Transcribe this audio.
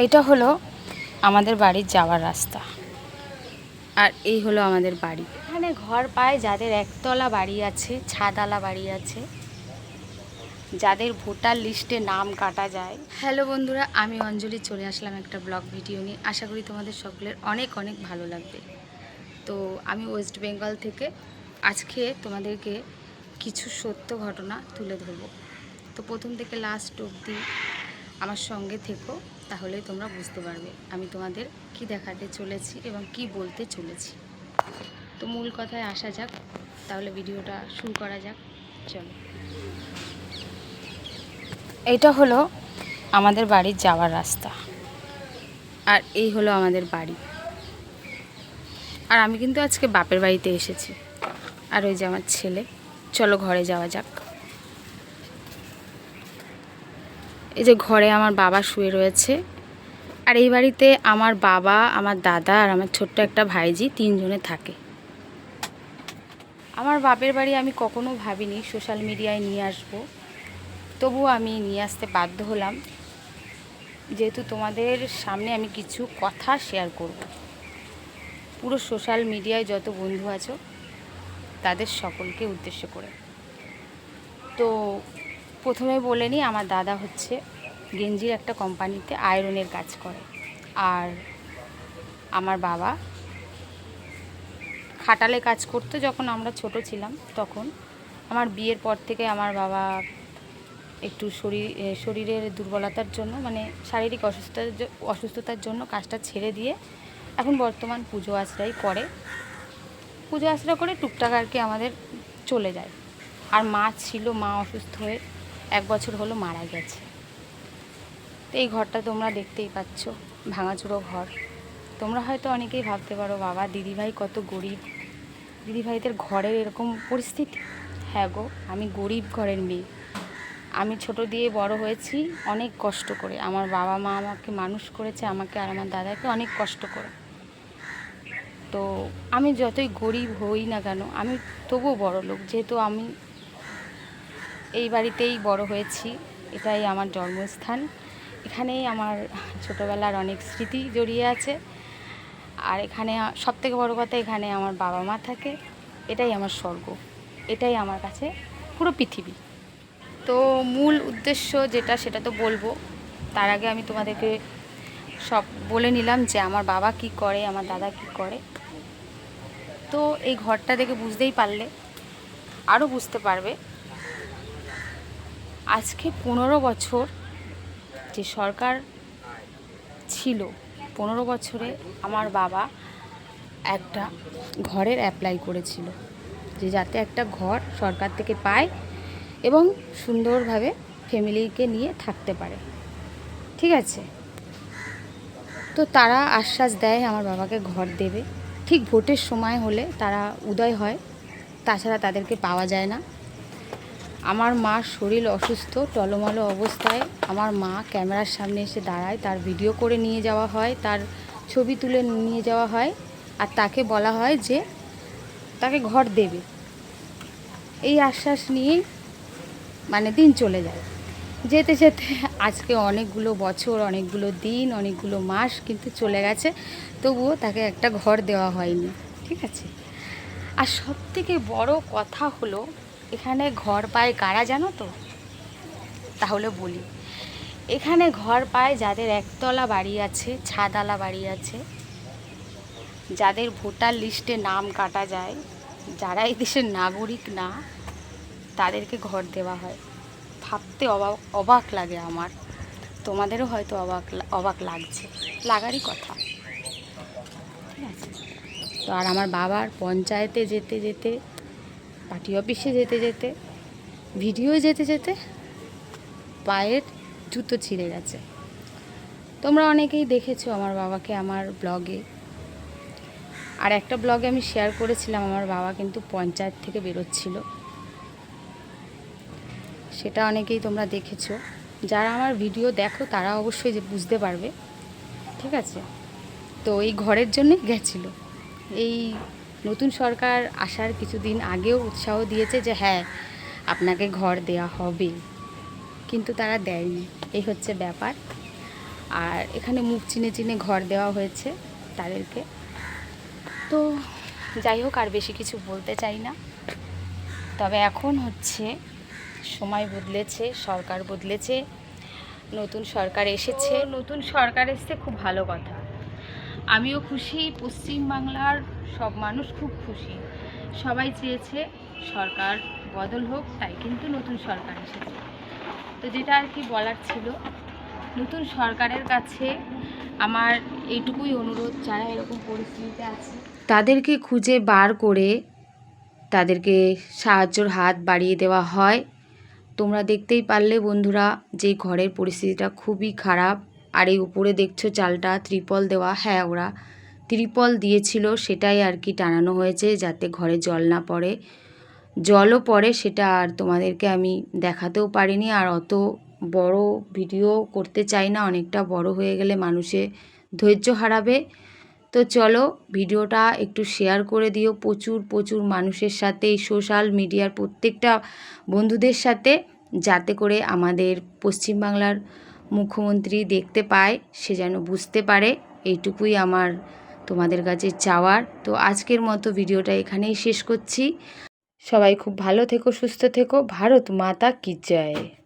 এটা হলো আমাদের বাড়ির যাওয়ার রাস্তা, আর এই হলো আমাদের বাড়ি। এখানে ঘর পায় যাদের একতলা বাড়ি আছে, ছাদওয়ালা বাড়ি আছে, যাদের ভোটার লিস্টে নাম কাটা যায়। হ্যালো বন্ধুরা, আমি অঞ্জলি চলে আসলাম একটা ব্লগ ভিডিও নিয়ে। আশা করি তোমাদের সকলের অনেক অনেক ভালো লাগবে। তো আমি ওয়েস্ট বেঙ্গল থেকে আজকে তোমাদেরকে কিছু সত্য ঘটনা তুলে ধরবো। তো প্রথম থেকে লাস্ট অবধি আমার সঙ্গে থেকো, তাহলে তোমরা বুঝতে পারবে আমি তোমাদের কি দেখাতে চলেছি এবং কি বলতে চলেছি। তো মূল কথায় আসা যাক, তাহলে ভিডিওটা শুরু করা যাক। চলো। এটা হলো আমাদের বাড়ির যাওয়ার রাস্তা, আর এই হলো আমাদের বাড়ি। আর আমি কিন্তু আজকে বাপের বাড়িতে এসেছি, আর ওই যে আমার ছেলে। চলো ঘরে যাওয়া যাক। এই যে ঘরে আমার বাবা শুয়ে রয়েছে, আর এই বাড়িতে আমার বাবা, আমার দাদা আর আমার ছোট্ট একটা ভাইজি, তিনজনে থাকে। আমার বাপের বাড়ি আমি কখনো ভাবিনি সোশ্যাল মিডিয়ায় নিয়ে আসবো, তবুও আমি নিয়ে আসতে বাধ্য হলাম, যেহেতু তোমাদের সামনে আমি কিছু কথা শেয়ার করব। পুরো সোশ্যাল মিডিয়ায় যত বন্ধু আছো তাদের সকলকে উদ্দেশ্য করে। তো প্রথমে বলে নিই, আমার দাদা হচ্ছে গেঞ্জির একটা কোম্পানিতে আয়রনের কাজ করে, আর আমার বাবা খাটালে কাজ করতো যখন আমরা ছোট ছিলাম। তখন আমার বিয়ের পর থেকে আমার বাবা একটু শরীরের দুর্বলতার জন্য, মানে শারীরিক অসুস্থতার জন্য কাজটা ছেড়ে দিয়ে এখন বর্তমান পুজো আশ্রা করে টুকটাক আর কি আমাদের চলে যায়। আর মা ছিল, মা অসুস্থ হয়ে 1 বছর হলো মারা গেছে। তো এই ঘরটা তোমরা দেখতেই পাচ্ছ, ভাঙাচুরো ঘর। তোমরা হয়তো অনেকেই ভাবতে পারো, বাবা দিদিভাই কত গরিব, দিদিভাইদের ঘরের এরকম পরিস্থিতি। হ্যাঁ গো, আমি গরিব ঘরের মেয়ে। আমি ছোট দিয়ে বড় হয়েছি অনেক কষ্ট করে। আমার বাবা মা আমাকে মানুষ করেছে, আমাকে আর আমার দাদাকে অনেক কষ্ট করে। তো আমি যতই গরিব হই না কেন, আমি তবুও বড় লোক, যেহেতু আমি এই বাড়িতেই বড় হয়েছি। এটাই আমার জন্মস্থান, এখানেই আমার ছোটোবেলার অনেক স্মৃতি জড়িয়ে আছে। আর এখানে সবথেকে বড় কথা, এখানে আমার বাবা মা থাকে। এটাই আমার স্বর্গ, এটাই আমার কাছে পুরো পৃথিবী। তো মূল উদ্দেশ্য যেটা, সেটা তো বলবো। তার আগে আমি তোমাদেরকে সব বলে নিলাম যে আমার বাবা কি করে, আমার দাদা কি করে। তো এই ঘরটা দেখে বুঝতেই পারলে, আরও বুঝতে পারবে। আজকে 15 বছর যে সরকার ছিল, 15 বছরে আমার বাবা একটা ঘরের অ্যাপ্লাই করেছিল, যে যাতে একটা ঘর সরকার থেকে পায় এবং সুন্দরভাবে ফ্যামিলিকে নিয়ে থাকতে পারে। ঠিক আছে? তো তারা আশ্বাস দেয় আমার বাবাকে ঘর দেবে। ঠিক ভোটের সময় হলে তারা উদয় হয়, তাছাড়া তাদেরকে পাওয়া যায় না। আমার মার শরীর অসুস্থ, টলমলো অবস্থায় আমার মা ক্যামেরার সামনে এসে দাঁড়ায়, তার ভিডিও করে নিয়ে যাওয়া হয়, তার ছবি তুলে নিয়ে যাওয়া হয়, আর তাকে বলা হয় যে তাকে ঘর দেবে। এই আশ্বাস নিয়েই মানে দিন চলে যায়। যেতে যেতে আজকে অনেকগুলো বছর, অনেকগুলো দিন, অনেকগুলো মাস কিন্তু চলে গেছে, তবুও তাকে একটা ঘর দেওয়া হয়নি। ঠিক আছে? আর সবথেকে বড় কথা হলো, এখানে ঘর পায় কারা জানো তো? তাহলে বলি। এখানে ঘর পায় যাদের একতলা বাড়ি আছে, ছাদওয়ালা বাড়ি আছে, যাদের ভোটার লিস্টে নাম কাটা যায়, যারা এই দেশের নাগরিক না, তাদেরকে ঘর দেওয়া হয়। ভাবতে অবাক লাগে আমার, তোমাদেরও হয়তো অবাক লাগছে, লাগারই কথা। ঠিক আছে? তো আর আমার বাবার পঞ্চায়েতে যেতে যেতে, পার্টি অফিসে যেতে যেতে, ভিডিও যেতে যেতে পায়ের জুতো ছিঁড়ে গেছে। তোমরা অনেকেই দেখেছো আমার বাবাকে আমার ব্লগে। আর একটা ব্লগে আমি শেয়ার করেছিলাম, আমার বাবা কিন্তু পঞ্চায়েত থেকে বেরোচ্ছিল, সেটা অনেকেই তোমরা দেখেছো। যারা আমার ভিডিও দেখো তারা অবশ্যই যে বুঝতে পারবে। ঠিক আছে? তো এই ঘরের জন্যই গেছিলো। এই নতুন সরকার আসার কিছুদিন আগেও উৎসাহ দিয়েছে যে হ্যাঁ, আপনাকে ঘর দেওয়া হবে, কিন্তু তারা দেয়নি। এই হচ্ছে ব্যাপার। আর এখানে মুখ চিনে চিনে ঘর দেওয়া হয়েছে তাদেরকে। তো যাই হোক, আর বেশি কিছু বলতে চাই না। তবে এখন হচ্ছে সময় বদলেছে, সরকার বদলেছে, নতুন সরকার এসেছে। নতুন সরকার এসেছে, খুব ভালো কথা। আমিও খুশি, পশ্চিমবাংলার সব মানুষ খুব খুশি। সবাই চেয়েছে সরকার বদল হোক, তাই কিন্তু নতুন সরকার এসেছে। তো যেটা আর কি বলার ছিল, নতুন সরকারের কাছে আমার এইটুকুই অনুরোধ, যারা এরকম পরিস্থিতিতে আছে তাদেরকে খুঁজে বার করে তাদেরকে সাহায্যর হাত বাড়িয়ে দেওয়া হয়। তোমরা দেখতেই পারলে বন্ধুরা যে ঘরের পরিস্থিতিটা খুবই খারাপ। আর এই উপরে দেখছো চালটা ত্রিপল দেওয়া, হ্যাঁ ওরা ত্রিপল দিয়েছিল, সেটাই আর কি টানানো হয়েছে যাতে ঘরে জল না পড়ে। জলও পড়ে, সেটা আর তোমাদেরকে আমি দেখাতেও পারিনি। আর অত বড় ভিডিও করতে চাই না, অনেকটা বড় হয়ে গেলে মানুষে ধৈর্য হারাবে। তো চলো ভিডিওটা একটু শেয়ার করে দিও প্রচুর প্রচুর মানুষের সাথে, এই সোশ্যাল মিডিয়ার প্রত্যেকটা বন্ধুদের সাথে, যাতে করে আমাদের পশ্চিমবাংলার মুখ্যমন্ত্রী দেখতে পায়, সে যেন বুঝতে পারে। এইটুকুই আমার তোমাদের কাছে চাওয়ার। তো আজকের মতো ভিডিওটা এখানেই শেষ করছি। সবাই খুব ভালো থেকো, সুস্থ থেকো। ভারত মাতা কি জয়।